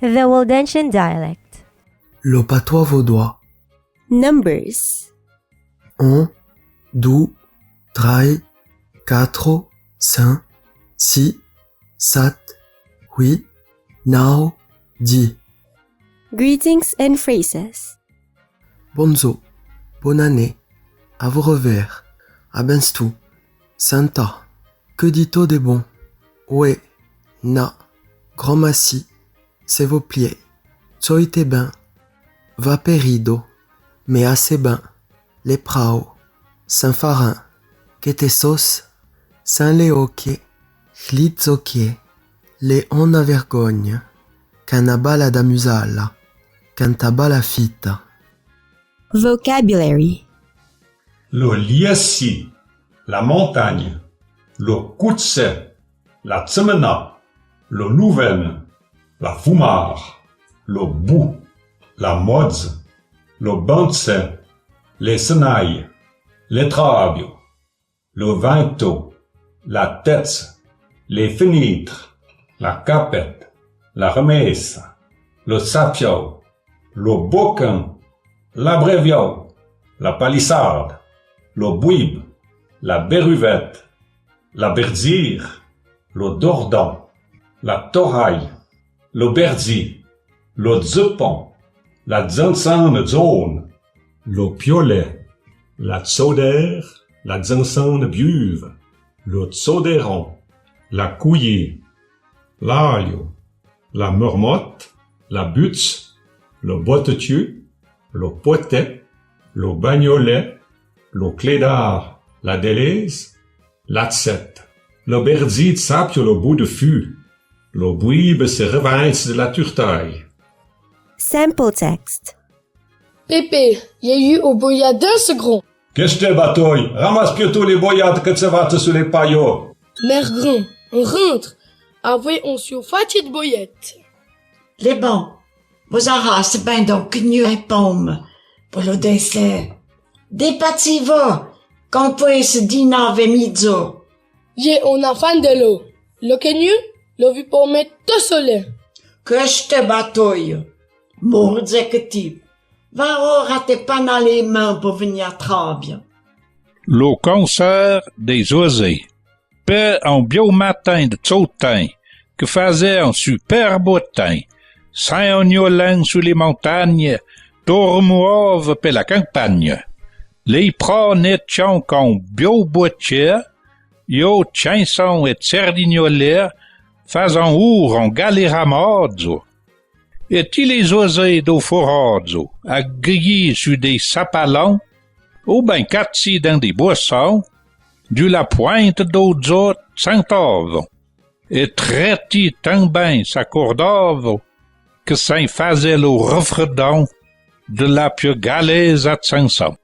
The Waldensian dialect. Le patois vaudois. Numbers. 1, 2, 3, 4, 5, 6, 7, 8, 9, 10. Greetings and phrases. Bonzo, bonne année, à vos revers, à benstou, santa, que dit-on des bons, ouais, na, grand massi, c'est vos pieds, soite ben, va perido, mais assez ben, les prao, Saint-Farin, Quetesos, Saint-Léoquet, Chlitzoquet, Léon à vergogne, Canabala da musala, Cantabala fita. Vocabulary. Le liessi, la montagne, le coutse, la tsemena, le louven, la fumar, le bou, la modz, le bantse, les senailles, les trabio, le vinto, la tête, les fenêtres, la capette, la remessa, le sapio, le bocan, l'abrévio, la palissade, le bouib, la beruvette, la berdire, le dordan, la toraille, le berdi, le zupon, la zanzane zone, le piolet, la tsoder, la zanzane biuve, le tsoderon, la couillée, l'aglio, la marmotte, la butze, le bottetieu, le potet, le bagnolet, le clédard, la délaise, l'atzette, le berdi sapio le bout de fût, le bouibe se revince de la turtaille. Sample text. Pépé, il y a eu au boyat 2 secondes. Qu'est-ce que bataille? Ramasse plutôt les boyades que tu vas te sur les paillots. Mère grand, on rentre. Après, on s'y fait de boyette. Les bons, vous arrasez ben donc nu et pomme pour le dessert. Des pativos, qu'on peut se dîner avec mizzo. Yé, on a fan de l'eau. Le kenyu, le vu pour mettre tout soleil. Que je te bataille. Mourde que type. Va aura tes pas dans les mains pour venir travailler. Le concert des oiseaux. Père un beau matin de Tsotin, que faisait un super beau temps. Saint-Ognolin sous les montagnes, tourmouave per la campagne. Les pronetchons qu'on bio boitier, yo chanson et sardignoler, faisant our en galéramazzo. Et ti les oiseaux d'au forazzo, à griller sur des sapalons, ou ben catsi dans des boissons, du la pointe d'odzo Saint-Ove, et traiti tant ben s'accordave, que saint faisait le refredon de la plus galaise à Sanson.